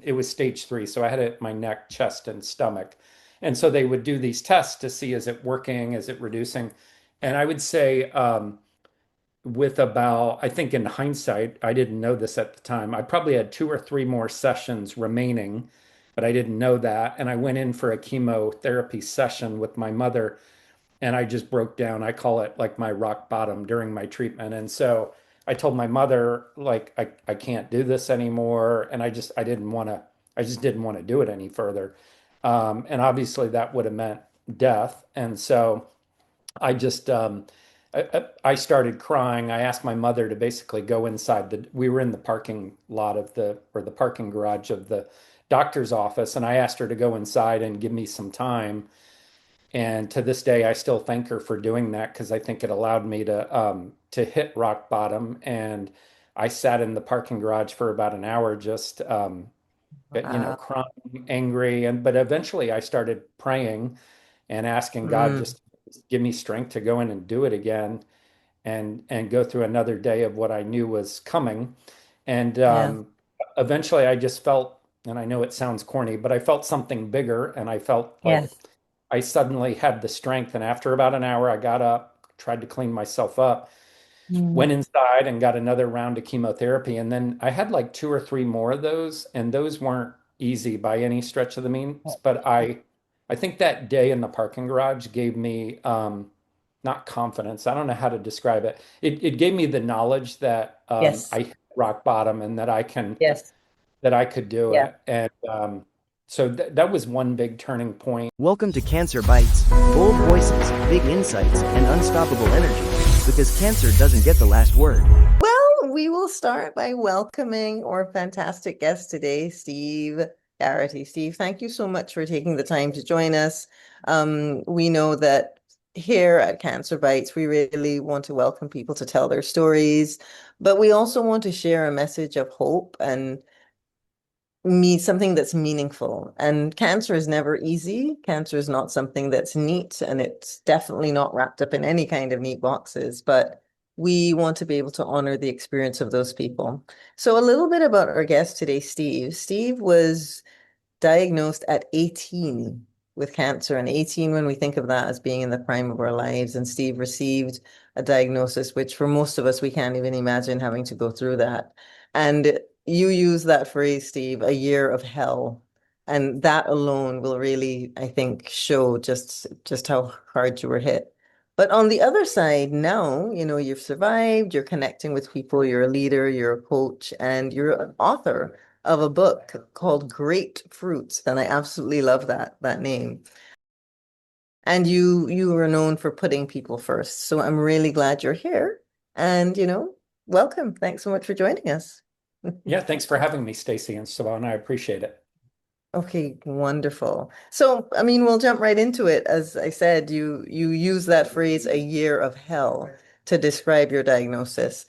it was stage three. So I had it in my neck, chest, and stomach. And so they would do these tests to see, is it working? Is it reducing? And I would say, with about, I think in hindsight, I didn't know this at the time. I probably had two or three more sessions remaining, but I didn't know that. And I went in for a chemotherapy session with my mother, and I just broke down. I call it like my rock bottom during my treatment. And so I told my mother, like, I can't do this anymore. And I just didn't want to do it any further. And obviously that would have meant death. And so I just, I started crying. I asked my mother to basically go inside we were in the parking lot or the parking garage of the doctor's office. And I asked her to go inside and give me some time. And to this day, I still thank her for doing that because I think it allowed me to hit rock bottom. And I sat in the parking garage for about an hour, just Wow. crying, angry, but eventually I started praying and asking God Mm, just to give me strength to go in and do it again and go through another day of what I knew was coming. And yeah. eventually I just felt, and I know it sounds corny, but I felt something bigger, and I felt like Yes. I suddenly had the strength. And after about an hour, I got up, tried to clean myself up, Mm, went inside and got another round of chemotherapy. And then I had like two or three more of those, and those weren't easy by any stretch of the means. But I think that day in the parking garage gave me not confidence. I don't know how to describe it. It gave me the knowledge that yes. I hit rock bottom and Yes. that I could do Yeah. it. And so that was one big turning point. Welcome to Cancer Bites. Bold voices, big insights, and unstoppable energy. Because cancer doesn't get the last word. Well, we will start by welcoming our fantastic guest today, Steve Garraty. Steve, thank you so much for taking the time to join us. We know that here at Cancer Bites, we really want to welcome people to tell their stories, but we also want to share a message of hope and something that's meaningful. And cancer is never easy. Cancer is not something that's neat, and it's definitely not wrapped up in any kind of neat boxes, but we want to be able to honor the experience of those people. So a little bit about our guest today, Steve. Steve was diagnosed at 18 with cancer, and 18, when we think of that as being in the prime of our lives, and Steve received a diagnosis, which for most of us, we can't even imagine having to go through that. And you use that phrase, Steve, a year of hell. And that alone will really, I think, show just how hard you were hit. But on the other side, now, you've survived, you're connecting with people, you're a leader, you're a coach, and you're an author of a book called GreatFruit, and I absolutely love that name. And you were known for putting people first. So I'm really glad you're here. And welcome. Thanks so much for joining us. Yeah, thanks for having me, Stacy and Savannah. I appreciate it. Okay, wonderful. So, I mean, we'll jump right into it. As I said, you use that phrase "a year of hell" to describe your diagnosis.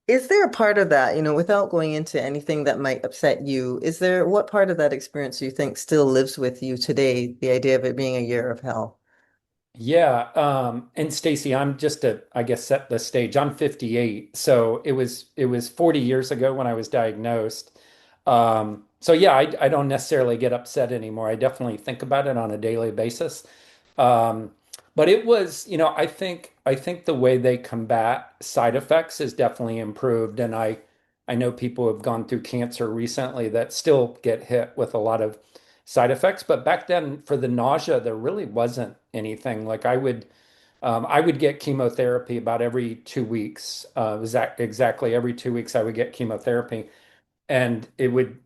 Is there a part of that, without going into anything that might upset you, what part of that experience do you think still lives with you today, the idea of it being a year of hell? Yeah, and Stacy, I guess set the stage. I'm 58, so it was 40 years ago when I was diagnosed. So yeah, I don't necessarily get upset anymore. I definitely think about it on a daily basis. Um, but it was, I think the way they combat side effects has definitely improved, and I know people who have gone through cancer recently that still get hit with a lot of side effects. But back then, for the nausea, there really wasn't anything. Like I would get chemotherapy about every 2 weeks. Exactly every 2 weeks I would get chemotherapy, and it would,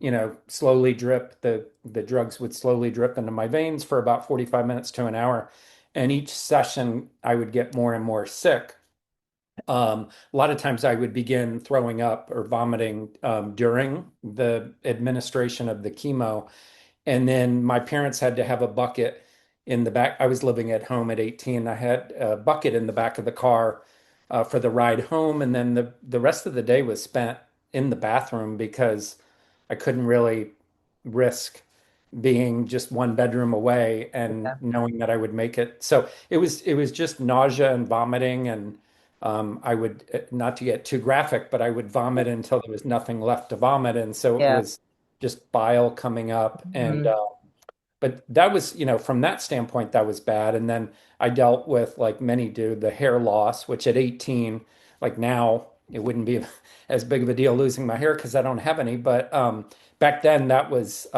slowly drip. The drugs would slowly drip into my veins for about 45 minutes to an hour. And each session I would get more and more sick. A lot of times I would begin throwing up or vomiting during the administration of the chemo. And then my parents had to have a bucket in the back. I was living at home at 18. I had a bucket in the back of the car for the ride home. And then the rest of the day was spent in the bathroom because I couldn't really risk being just one bedroom away and Yeah. knowing that I would make it. So it was just nausea and vomiting, and I would, not to get too graphic, but I would vomit until there was nothing left to vomit. And so it Yeah. was just bile coming up. And Mm. but that was, from that standpoint, that was bad. And then I dealt with, like many do, the hair loss, which at 18, like now, it wouldn't be as big of a deal losing my hair because I don't have any. But back then, that was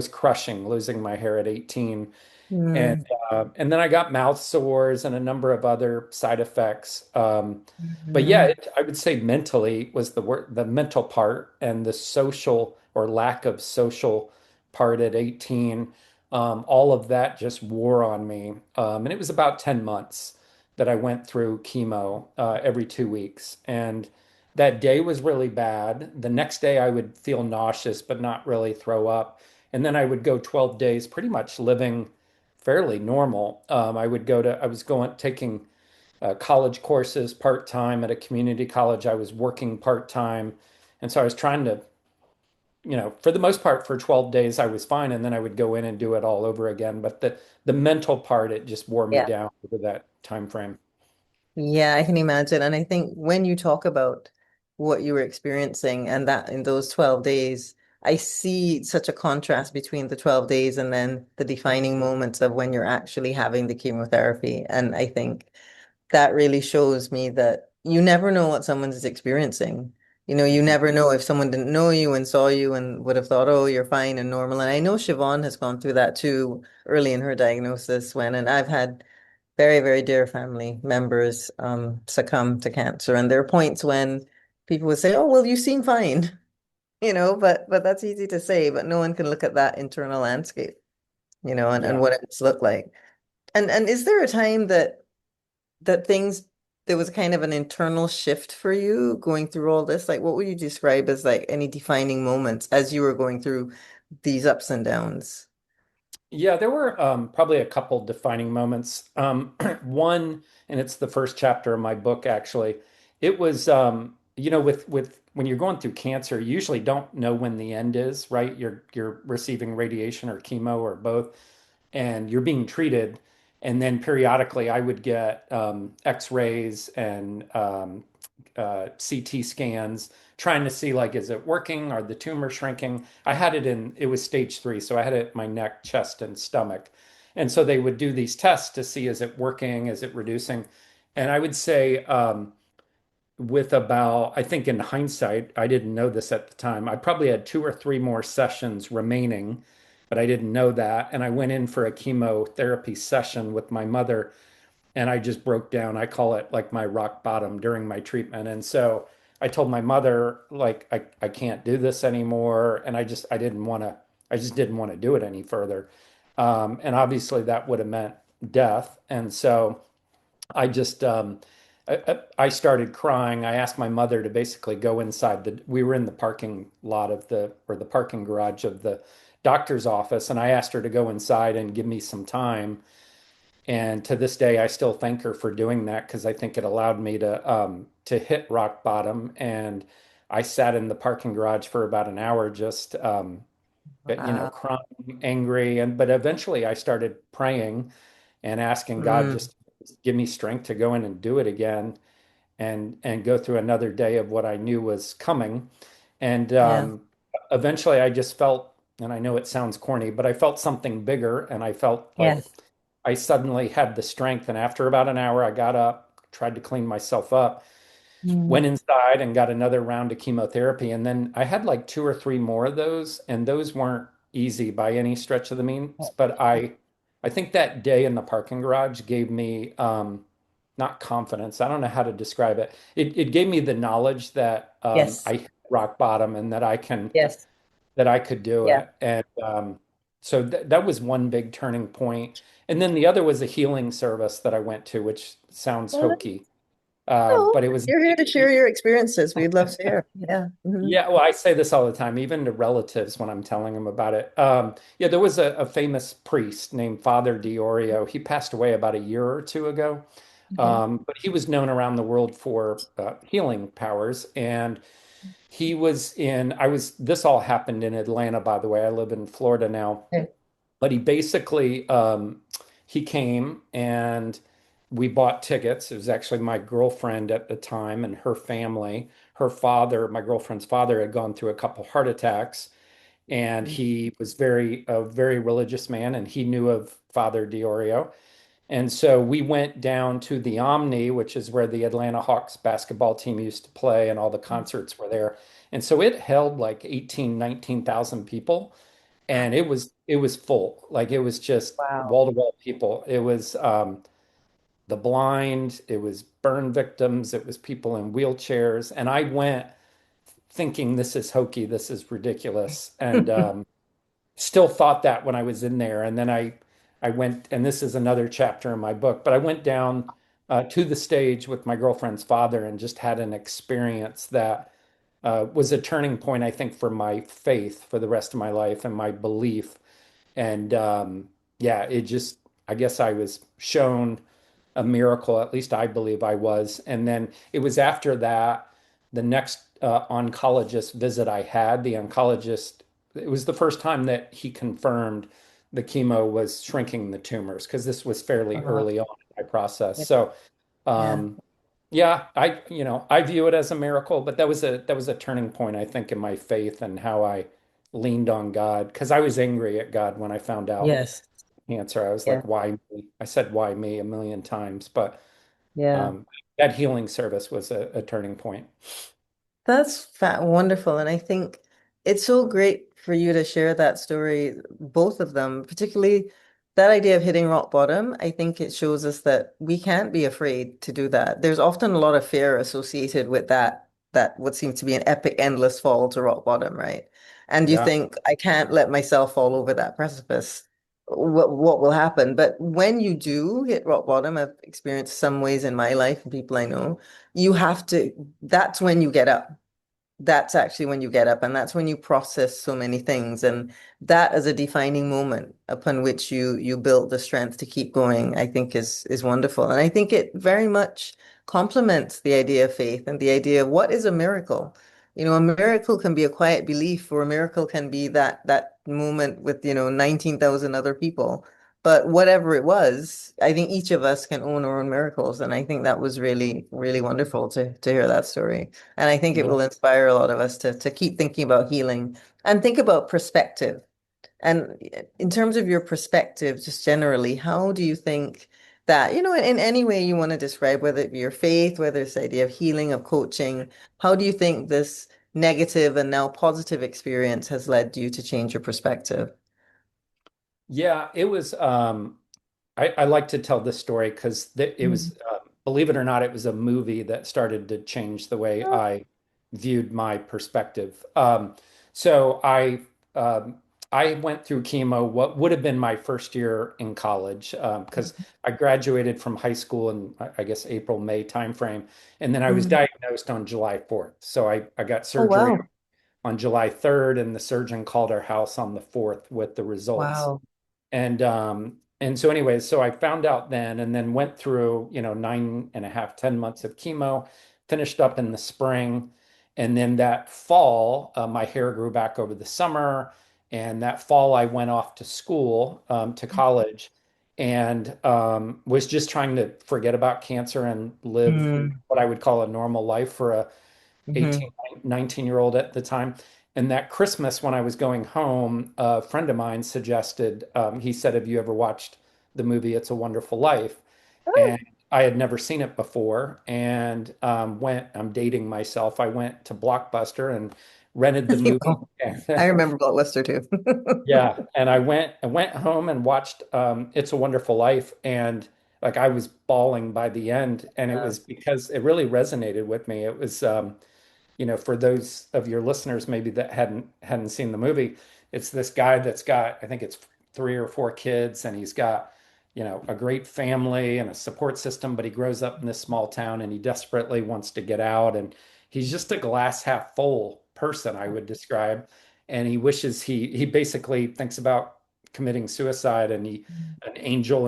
crushing, losing my hair at 18. And Mm. and then I got mouth sores and a number of other side effects. But yeah, Mhm. I would say mentally was the mental part and the social or lack of social part at 18. All of that just wore on me. And it was about 10 months that I went through chemo every 2 weeks. And that day was really bad. The next day I would feel nauseous, but not really throw up. And then I would go 12 days pretty much living fairly normal. I was going taking college courses part time at a community college. I was working part time. And so I was trying to, for the most part, for 12 days, I was fine. And then I would go in and do it all over again. But the mental part, it just wore me Yeah. down over that time frame. Yeah, I can imagine. And I think when you talk about what you were experiencing and that in those 12 days, I see such a contrast between the 12 days and then the defining moments of when you're actually having the chemotherapy. And I think that really shows me that you never know what someone is experiencing. You Mhm. never know if someone didn't know you and saw you and would have thought, oh, you're fine and normal. And I know Siobhan has gone through that too early in her diagnosis and I've had very, very dear family members succumb to cancer. And there are points when people would say, oh, well, you seem fine, but that's easy to say, but no one can look at that internal landscape, and Yeah. what it must look like. And is there a time that things there was kind of an internal shift for you going through all this? Like what would you describe as like any defining moments as you were going through these ups and downs? Yeah, there were probably a couple defining moments. One, and it's the first chapter of my book, actually. It was, with when you're going through cancer, you usually don't know when the end is, right? You're receiving radiation or chemo or both, and you're being treated. And then periodically, I would get X-rays and CT scans, trying to see, like, is it working? Are the tumors shrinking? It was stage 3, so I had it in my neck, chest, and stomach. And so they would do these tests to see, is it working? Is it reducing? And I would say, I think in hindsight, I didn't know this at the time. I probably had 2 or 3 more sessions remaining, but I didn't know that. And I went in for a chemotherapy session with my mother, and I just broke down. I call it like my rock bottom during my treatment. And so I told my mother, like, I can't do this anymore. And I just didn't want to do it any further. And obviously that would have meant death. And so I just, I started crying. I asked my mother to basically go inside we were in the parking lot or the parking garage of the doctor's office. And I asked her to go inside and give me some time. And to this day, I still thank her for doing that because I think it allowed me to hit rock bottom. And I sat in the parking garage for about an hour, just Wow. crying, angry, but eventually I started praying and asking God Mm, just to give me strength to go in and do it again, and go through another day of what I knew was coming. And yeah. eventually, I just felt, and I know it sounds corny, but I felt something bigger, and I felt like Yes. I suddenly had the strength. And after about an hour, I got up, tried to clean myself up, went Mm. inside and got another round of chemotherapy. And then I had like 2 or 3 more of those, and those weren't easy by any stretch of the means. But I think that day in the parking garage gave me not confidence. I don't know how to describe it. It gave me the knowledge that Yes. I hit rock bottom and Yes. that I could do Yeah. it. And so that was one big turning point. And then the other was a healing service that I went to, which sounds Well, hokey. no, But it was, you're here to share your experiences. We'd love to hear. Yeah. Hmm. yeah, well, I say this all the time, even to relatives when I'm telling them about it. Yeah, there was a famous priest named Father Diorio. He passed away about a year or two ago. Okay. But he was known around the world for healing powers. And this all happened in Atlanta, by the way. I live in Florida now. Okay. But he basically he came and we bought tickets. It was actually my girlfriend at the time and her family. My girlfriend's father, had gone through a couple heart attacks, and he was very religious man, and he knew of Father Diorio. And so we went down to the Omni, which is where the Atlanta Hawks basketball team used to play, and all the concerts were there. And so it held like 18, 19,000 people, and it was full. Like it was just Wow. wall-to-wall people. It was the blind, it was burn victims, it was people in wheelchairs. And I went thinking this is hokey, this is ridiculous. And still thought that when I was in there. And then I went, and this is another chapter in my book, but I went down to the stage with my girlfriend's father and just had an experience that was a turning point, I think, for my faith for the rest of my life and my belief. And yeah, it just, I guess I was shown a miracle, at least I believe I was. And then it was after that, the next oncologist visit I had, the oncologist, it was the first time that he confirmed the chemo was shrinking the tumors because this was fairly Uh-huh. early on in my process. Yeah. So, Yeah. um, yeah, I view it as a miracle, but that was a turning point, I think, in my faith and how I leaned on God because I was angry at God when I found out Yes. cancer. I was Yeah. like, why me? I said, why me a million times, but Yeah. um, that healing service was a turning point. That's wonderful. And I think it's so great for you to share that story, both of them, particularly that idea of hitting rock bottom. I think it shows us that we can't be afraid to do that. There's often a lot of fear associated with that what seems to be an epic, endless fall to rock bottom, right? And you Yeah. think, I can't let myself fall over that precipice. What will happen? But when you do hit rock bottom, I've experienced some ways in my life and people I know, you have to, that's when you get up. That's actually when you get up, and that's when you process so many things. And that is a defining moment upon which you build the strength to keep going, I think is wonderful. And I think it very much complements the idea of faith and the idea of what is a miracle. A miracle can be a quiet belief, or a miracle can be that moment with, 19,000 other people. But whatever it was, I think each of us can own our own miracles. And I think that was really, really wonderful to hear that story. And I think it Yeah. will inspire a lot of us to keep thinking about healing and think about perspective. And in terms of your perspective, just generally, how do you think that, in any way you want to describe, whether it be your faith, whether it's the idea of healing, of coaching, how do you think this negative and now positive experience has led you to change your perspective? Yeah, it was I like to tell this story because it Mm. was, believe it or not, it was a movie that started to change the way Oh, I viewed my perspective. So I went through chemo, what would have been my first year in college, because I graduated from high school in, I guess, April, May timeframe. And then I was mm. diagnosed on July 4th. So I got Oh, surgery wow. on July 3rd, and the surgeon called our house on the 4th with the results. Wow. And so anyways, so I found out then and then went through, 9.5, 10 months of chemo, finished up in the spring. And then that fall, my hair grew back over the summer. And that fall, I went off to school, to college, and was just trying to forget about cancer and live Mm. what I would call a normal life for a Hmm. 18, 19-year-old at the time. And that Christmas, when I was going home, a friend of mine suggested, he said, have you ever watched the movie It's a Wonderful Life? Oh, And I had never seen it before. And I'm dating myself. I went to Blockbuster and rented the movie. wow. I remember Blockbuster too. Yeah, and I went home and watched It's a Wonderful Life, and like I was bawling by the end, and it Yeah. was because it really resonated with me. It was for those of your listeners maybe that hadn't seen the movie, it's this guy that's got, I think it's 3 or 4 kids, and he's got, a great family and a support system, but he grows up in this small town and he desperately wants to get out, and he's just a glass half full person, I would describe. And he wishes he basically thinks about committing suicide, and an angel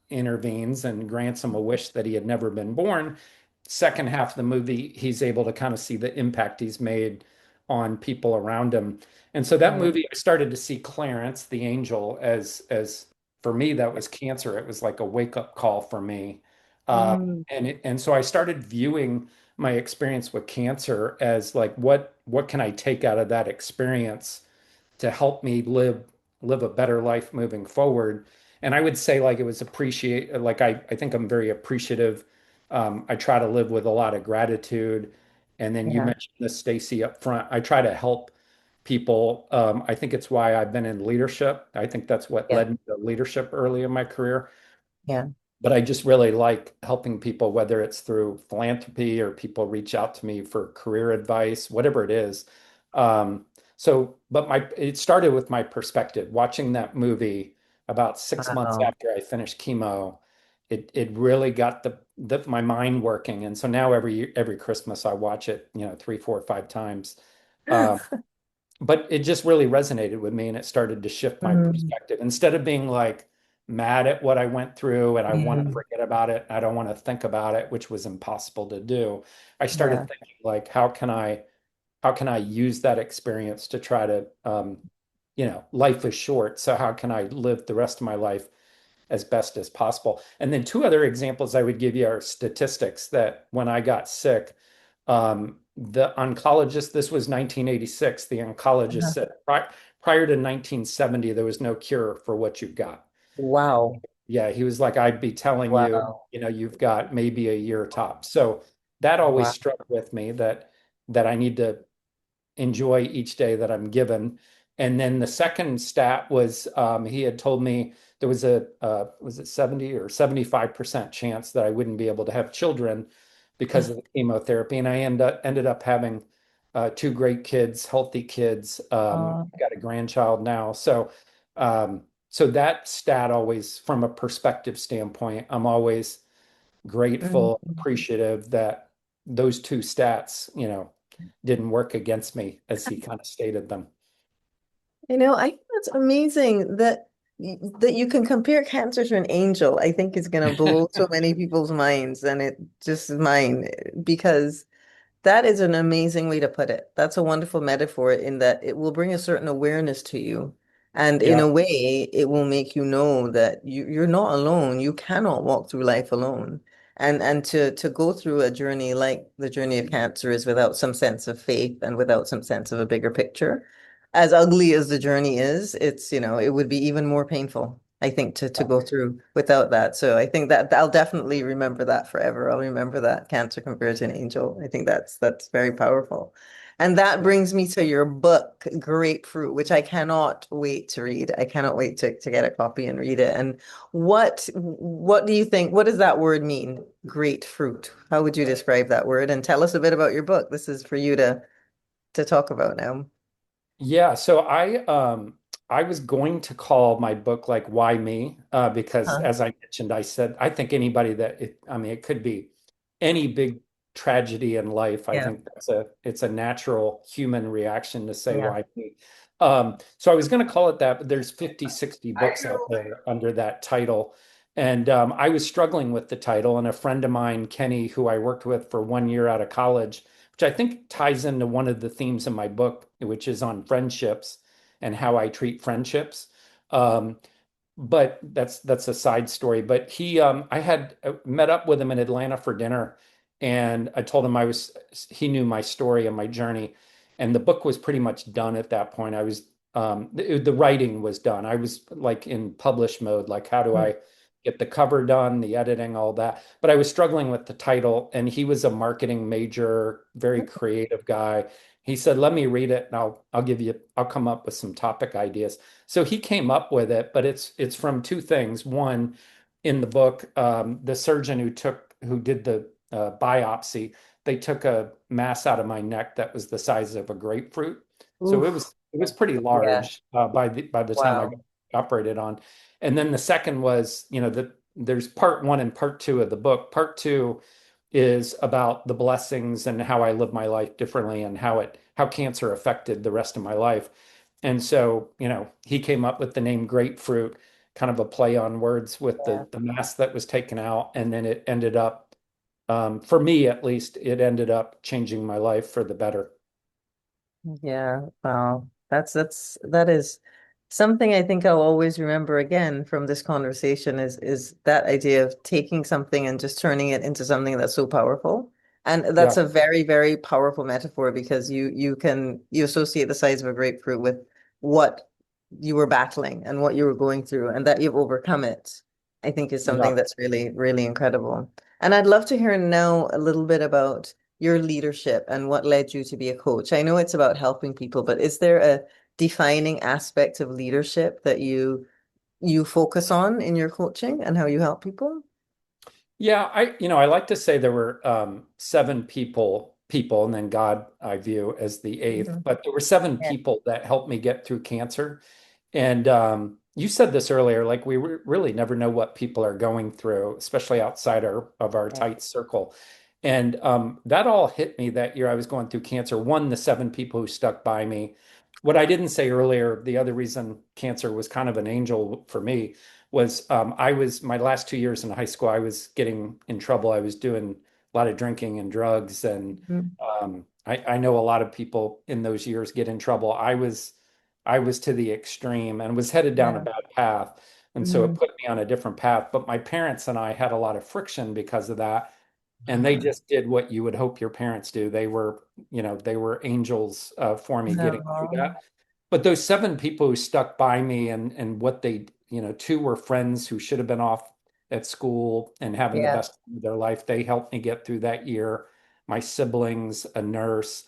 intervenes and grants him a wish that he had never been born. Second half of the movie, he's able to kind of see the impact he's made on people around him. And so that Wow. movie, I started to see Clarence, the angel, as for me, that was cancer. It was like a wake-up call for me. Mm. And so I started viewing my experience with cancer as like what can I take out of that experience to help me live a better life moving forward. And I would say like it was appreciate like I think I'm very appreciative. I try to live with a lot of gratitude. And then you Yeah. mentioned this, Stacy, up front. I try to help people. I think it's why I've been in leadership. I think that's what Yeah. led me to leadership early in my career. Yeah. But I just really like helping people, whether it's through philanthropy or people reach out to me for career advice, whatever it is. Um, but it started with my perspective. Watching that movie about 6 months Wow. after I finished chemo, it really got my mind working. And so now every Christmas I watch it, 3, 4, 5 times. Um, but it just really resonated with me and it started to shift my Mm, perspective. Instead of being like mad at what I went through and I want to mm, forget about it, I don't want to think about it, which was impossible to do. I started yeah. thinking like, how can I use that experience to try to, life is short. So how can I live the rest of my life as best as possible? And then two other examples I would give you are statistics that when I got sick, the oncologist, this was 1986, the oncologist Uh-huh. said prior to 1970, there was no cure for what you've got. Wow. Yeah, he was like, I'd be telling you, Wow. you've got maybe a year top. So that always Wow. struck with me that I need to enjoy each day that I'm given. And then the second stat was he had told me there was was it 70 or 75% chance that I wouldn't be able to have children because of the chemotherapy. And I ended up having two great kids, healthy kids. Uh, Got a grandchild now. So that stat always, from a perspective standpoint, I'm always grateful, mm. appreciative that those two stats, didn't work against me as he kind of stated them. I think that's amazing that you can compare cancer to an angel. I think is going to blow so many people's minds, and it just is mine because that is an amazing way to put it. That's a wonderful metaphor in that it will bring a certain awareness to you. And in Yeah. a way, it will make you know that you're not alone. You cannot walk through life alone. And to go through a journey like the journey of cancer is without some sense of faith and without some sense of a bigger picture. As ugly as the journey is, it would be even more painful, I think, to go through without that. So I think that I'll definitely remember that forever. I'll remember that cancer compared to an angel. I think that's very powerful. And that brings me to your book, Grapefruit, which I cannot wait to read. I cannot wait to get a copy and read it. And what do you think? What does that word mean? Grapefruit. How would you describe that word? And tell us a bit about your book. This is for you to talk about now. Yeah, so I was going to call my book like Why Me? Because Huh? as I mentioned, I said I think anybody I mean it could be any big tragedy in life. I Yeah. think it's a natural human reaction to say Yeah. why me. So I was going to call it that, but there's 50, 60 books out there under that title. And I was struggling with the title, and a friend of mine, Kenny, who I worked with for 1 year out of college, which I think ties into one of the themes in my book, which is on friendships and how I treat friendships. Um, but that's a side story. But I had met up with him in Atlanta for dinner, and I told him he knew my story and my journey, and the book was pretty much done at that point. The writing was done. I was like in publish mode, like how do I get the cover done, the editing, all that. But I was struggling with the title, and he was a marketing major, very creative guy. He said, "Let me read it, and I'll come up with some topic ideas." So he came up with it, but it's from two things. One, in the book, the surgeon who did the biopsy, they took a mass out of my neck that was the size of a grapefruit. So it Oof. was pretty Yeah. large by the time I got Wow. operated on. And then the second was, there's part one and part two of the book. Part two is about the blessings and how I live my life differently and how cancer affected the rest of my life. And so, he came up with the name Grapefruit, kind of a play on words with Yeah. the mask that was taken out. And then it ended up, for me at least, it ended up changing my life for the better. Yeah, wow. That is something I think I'll always remember again from this conversation is that idea of taking something and just turning it into something that's so powerful. And that's Yeah. a very, very powerful metaphor because you associate the size of a grapefruit with what you were battling and what you were going through and that you've overcome it, I think is Yeah. something that's really, really incredible. And I'd love to hear now a little bit about your leadership and what led you to be a coach. I know it's about helping people, but is there a defining aspect of leadership that you focus on in your coaching and how you help people? Yeah, I like to say there were seven people, and then God I view as the eighth, Mhm. but there were seven Yeah. people that helped me get through cancer. And you said this earlier, like we really never know what people are going through, especially outside of our Yeah. tight circle. And that all hit me that year I was going through cancer. One, the seven people who stuck by me. What I didn't say earlier, the other reason cancer was kind of an angel for me was I was my last 2 years in high school, I was getting in trouble. I was doing a lot of drinking and drugs, and Mhm. I know a lot of people in those years get in trouble. I was to the extreme and was headed down a Yeah. bad path. And so it Mhm. put me on a different path. But my parents and I had a lot of friction because of that. And they Mhm. just did what you would hope your parents do. They were angels for me getting through No. that. But those seven people who stuck by me and what they, two were friends who should have been off at school and having the Yeah. best of their life. They helped me get through that year. My siblings, a nurse.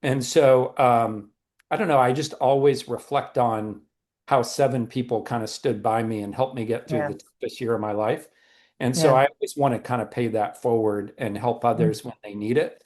And so I don't know, I just always reflect on how seven people kind of stood by me and helped me get through Yeah. the toughest year of my life. And so Yeah. I always want to kind of pay that forward and help Mhm. others when they need it.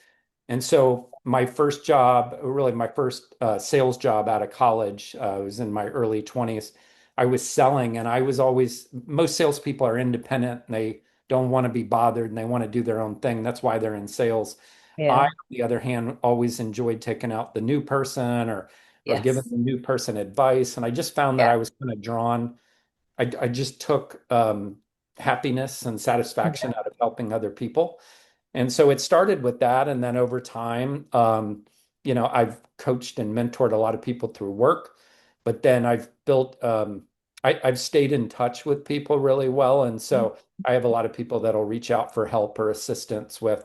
And so my first job, really my first sales job out of college, was in my early 20s. I was selling, and I was always, most salespeople are independent and they don't want to be bothered and they want to do their own thing. That's why they're in sales. I, Yeah. on the other hand, always enjoyed taking out the new person or giving Yes. the new person advice. And I just found that Yeah. I was kind of drawn. I just took happiness and satisfaction Yeah. out of helping other people. And so it started with that. And then over time, I've coached and mentored a lot of people through work, but then I've stayed in touch with people really well. And so I have a lot of people that'll reach out for help or assistance with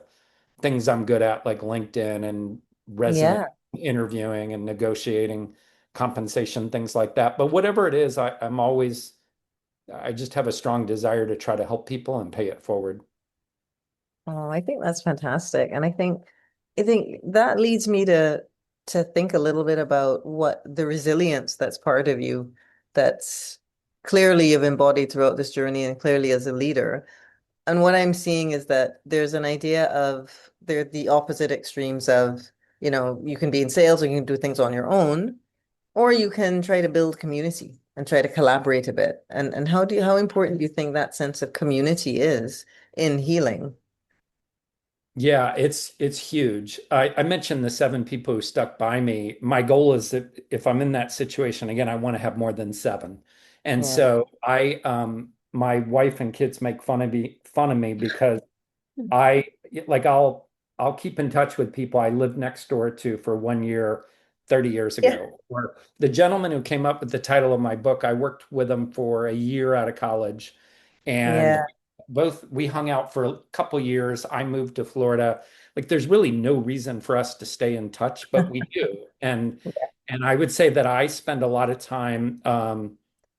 things I'm good at, like LinkedIn and resume Yeah. interviewing and negotiating compensation, things like that. But whatever it is, I just have a strong desire to try to help people and pay it forward. Oh, I think that's fantastic. And I think that leads me to think a little bit about what the resilience that's part of you that's clearly you've embodied throughout this journey and clearly as a leader. And what I'm seeing is that there's an idea of they're the opposite extremes of, you can be in sales or you can do things on your own, or you can try to build community and try to collaborate a bit. And how important do you think that sense of community is in healing? Yeah, it's huge. I mentioned the seven people who stuck by me. My goal is that if I'm in that situation again, I want to have more than seven. And Yeah. so my wife and kids make fun of me because I like I'll keep in touch with people I lived next door to for 1 year, 30 years Yeah. ago. Or the gentleman who came up with the title of my book, I worked with him for a year out of college, and Yeah. both we hung out for a couple years. I moved to Florida. Like there's really no reason for us to stay in touch, but we do. And I would say that I spend a lot of time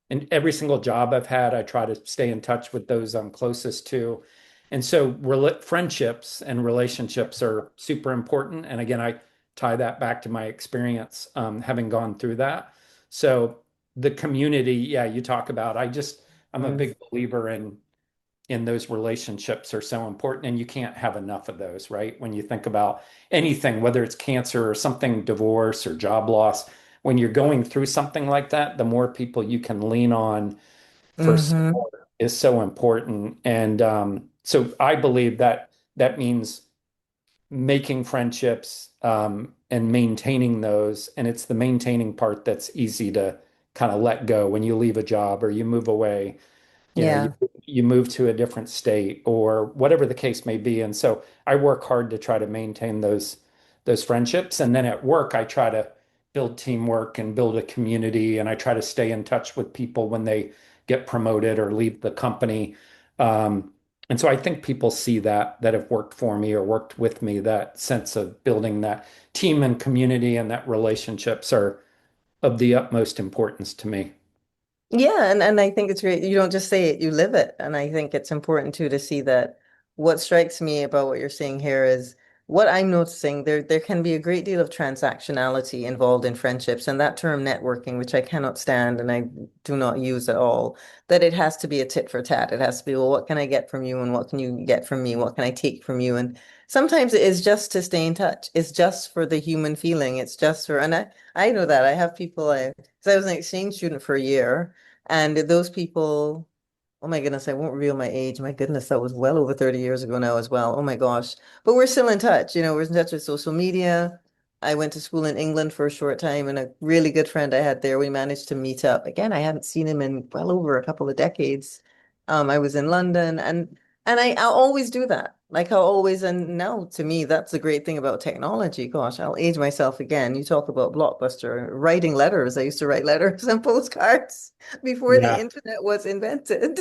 in every single job I've had, I try to stay in touch with those I'm closest to. And so friendships and relationships are super important. And again, I tie that back to my experience having gone through that. So the community, yeah, you talk about, I'm a Mm. big believer in those relationships are so important, and you can't have enough of those, right? When you think about anything, whether it's cancer or something, divorce or job loss, when you're going through something like that, the more people you can lean on for Hmm. support is so important. And so I believe that that means making friendships and maintaining those. And it's the maintaining part that's easy to kind of let go when you leave a job or you move away, you know, you, Yeah. you move to a different state or whatever the case may be. And so I work hard to try to maintain those friendships. And then at work, I try to build teamwork and build a community. And I try to stay in touch with people when they get promoted or leave the company. And so I think people see that have worked for me or worked with me, that sense of building that team and community and that relationships are of the utmost importance to me. Yeah, and I think it's great. You don't just say it, you live it. And I think it's important too to see that what strikes me about what you're saying here is what I'm noticing there can be a great deal of transactionality involved in friendships, and that term networking, which I cannot stand and I do not use at all, that it has to be a tit for tat. It has to be, well, what can I get from you and what can you get from me? What can I take from you? And sometimes it is just to stay in touch. It's just for the human feeling. It's just for, and I know that I have people because I was an exchange student for a year. And those people, oh my goodness, I won't reveal my age. My goodness, that was well over 30 years ago now as well. Oh my gosh. But we're still in touch. We're in touch with social media. I went to school in England for a short time, and a really good friend I had there, we managed to meet up. Again, I hadn't seen him in well over a couple of decades. I was in London, and I'll always do that. Like I'll always, and now to me, that's the great thing about technology. Gosh, I'll age myself again. You talk about Blockbuster, writing letters. I used to write letters and postcards before the Yeah. internet was invented,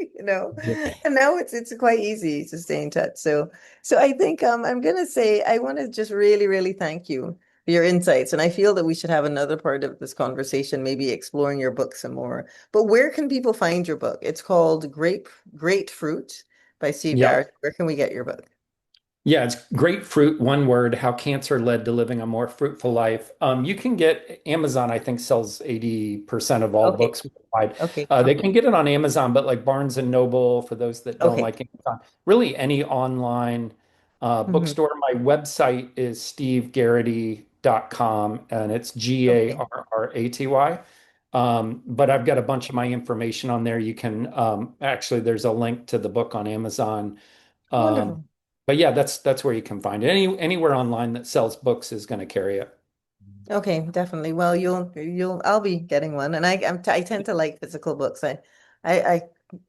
you know. And now it's quite easy to stay in touch. So I think I'm gonna say I want to just really, really thank you for your insights. And I feel that we should have another part of this conversation, maybe exploring your book some more. But where can people find your book? It's called GreatFruit by Steve Yep. Garrett. Where can we get your book? Yeah, it's grapefruit, one word, how cancer led to living a more fruitful life. You can get Amazon, I think, sells 80% of all Okay, books worldwide. okay, They can get it on Amazon, but like Barnes and Noble, for those that don't okay. like Amazon, really any online Hmm. bookstore. My website is stevegarraty.com and it's Okay, Garraty. But I've got a bunch of my information on there. You can actually, there's a link to the book on Amazon. Um, wonderful. but yeah, that's where you can find it. Anywhere online that sells books is going to carry it. Okay, definitely. Well, I'll be getting one, and I tend to like physical books. I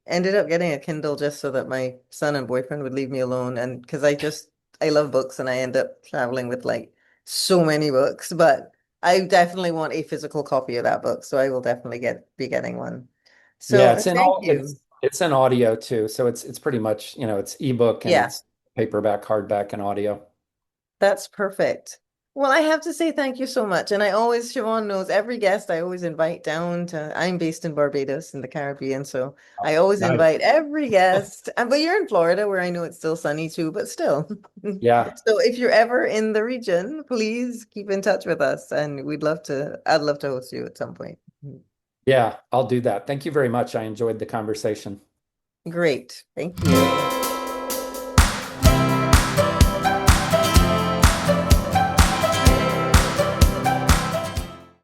ended up getting a Kindle just so that my son and boyfriend would leave me alone, and because I love books, and I end up traveling with like so many books. But I definitely want a physical copy of that book, so I will definitely be getting one. Yeah, So thank you. it's in audio too. So it's pretty much, it's ebook and Yeah. it's paperback, hardback, and audio. That's perfect. Well, I have to say thank you so much. And Siobhan knows every guest I always invite down I'm based in Barbados in the Caribbean. So I always Nice. invite every guest. But you're in Florida where I know it's still sunny too, but still. Yeah. So if you're ever in the region, please keep in touch with us. And I'd love to host you at some point. Yeah, I'll do that. Thank you very much. I enjoyed the conversation. Great. Thank you.